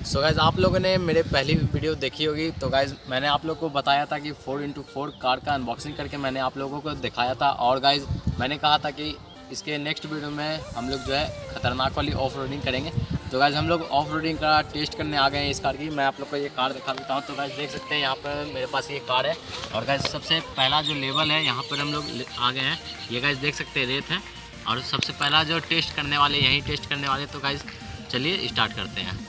So guys आप लोगों ने मेरे पहली वीडियो देखी होगी। तो गाइज़ मैंने आप लोगों को बताया था कि 4x4 कार का अनबॉक्सिंग करके मैंने आप लोगों को दिखाया था। और गाइज़ मैंने कहा था कि इसके नेक्स्ट वीडियो में हम लोग जो है ख़तरनाक वाली ऑफ रोडिंग करेंगे। तो गाइज़ हम लोग ऑफ रोडिंग का टेस्ट करने आ गए हैं इस कार की। मैं आप लोग को ये कार दिखा देता हूँ। तो गाइज़ देख सकते हैं यहाँ पर मेरे पास ये कार है। और गाइज़ सबसे पहला जो लेवल है यहाँ पर हम लोग आ गए हैं। ये गाइज़ देख सकते हैं रेत है। और सबसे पहला जो टेस्ट करने वाले यहीं टेस्ट करने वाले। तो गाइज़ चलिए स्टार्ट करते हैं।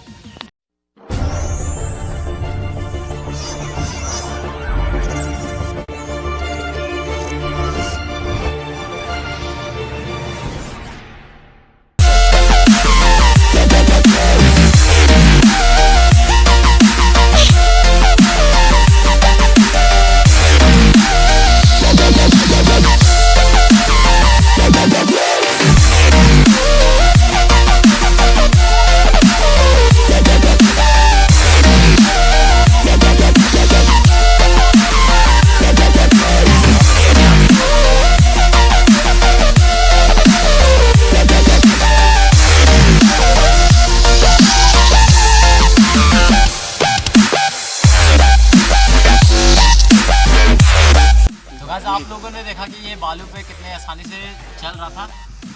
आप लोगों ने देखा कि ये बालू पे कितने आसानी से चल रहा था।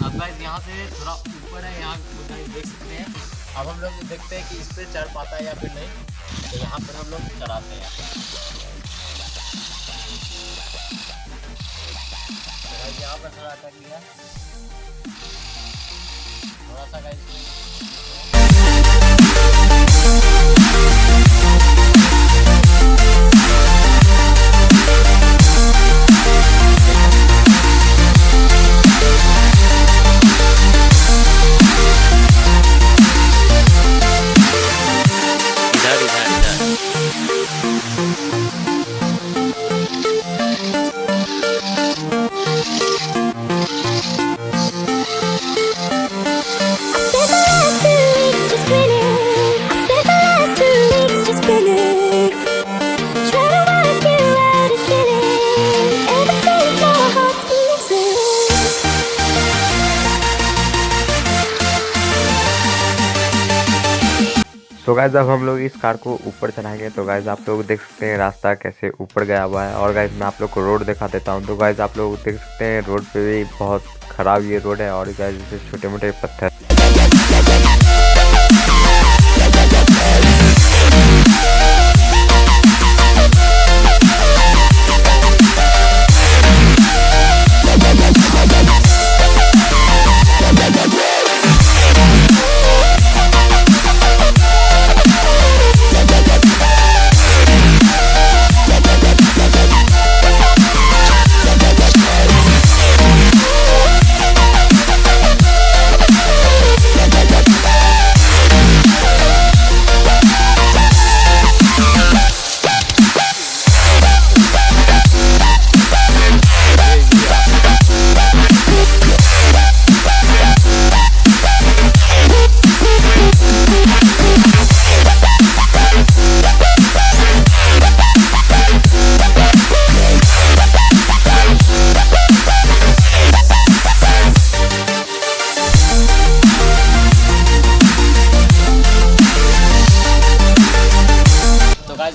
अब गाइस यहाँ से थोड़ा ऊपर है, यहाँ देख सकते हैं। अब हम लोग देखते हैं कि इस पे चढ़ पाता है या फिर नहीं। तो यहाँ पर हम लोग चढ़ाते हैं। तो गाइस यहाँ पर थोड़ा कर लिया, थोड़ा सा गाइस। तो गाइज अब हम लोग इस कार को ऊपर चढ़ाएंगे। तो गाइज आप लोग देख सकते हैं रास्ता कैसे ऊपर गया हुआ है। और गाइज मैं आप लोग को रोड दिखा देता हूँ। तो गाइज आप लोग देख सकते हैं रोड पे भी बहुत ख़राब ये रोड है। और गाइज जैसे छोटे मोटे पत्थर।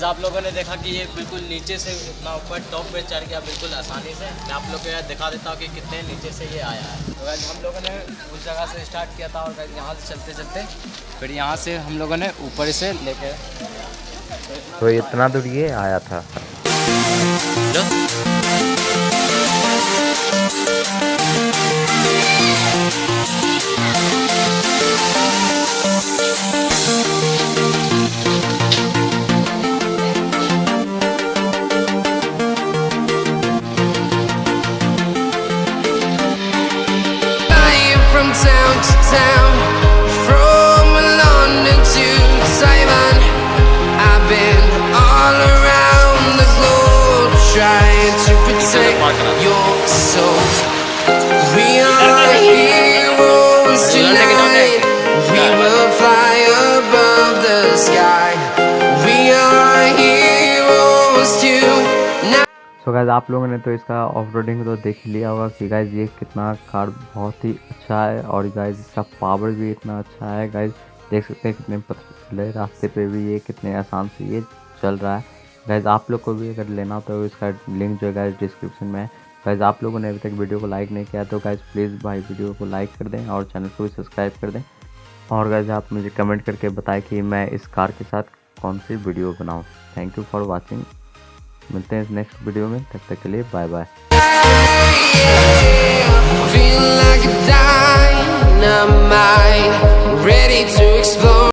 आप लोगों ने देखा कि ये बिल्कुल नीचे से इतना ऊपर टॉप पे चढ़ गया बिल्कुल आसानी से। मैं आप लोग को दिखा देता हूँ कि कितने नीचे से ये आया है। तो गाइस हम लोगों ने उस जगह से स्टार्ट किया था। और गाइस यहाँ से चलते चलते फिर यहाँ से हम लोगों ने ऊपर से लेके तो इतना दूर ये आया था। From town to town, from London to Taiwan, I've been all around the globe trying to protect your soul. We are heroes tonight. We will fly above the sky. We are heroes tonight. तो guys आप लोगों ने तो इसका off roading तो देख ही लिया होगा कि गाइज ये कितना कार बहुत ही अच्छा है। और गाइज इसका पावर भी इतना अच्छा है। गाइज देख सकते हैं कितने पतले रास्ते पे भी ये कितने आसान से ये चल रहा है। गाइज आप लोग को भी अगर लेना हो तो इसका लिंक जो है गाइज डिस्क्रिप्शन में है। गाइज आप लोगों ने अभी तक वीडियो को लाइक नहीं किया तो गाइज प्लीज़ भाई वीडियो को लाइक कर दें और चैनल को भी सब्सक्राइब कर दें। और गाइज आप मुझे कमेंट करके बताएं कि मैं इस कार के साथ कौन सी वीडियो बनाऊं। Thank you for watching. मिलते हैं नेक्स्ट वीडियो में, तब तक के लिए bye bye. Feel like a dynamite, ready to explode.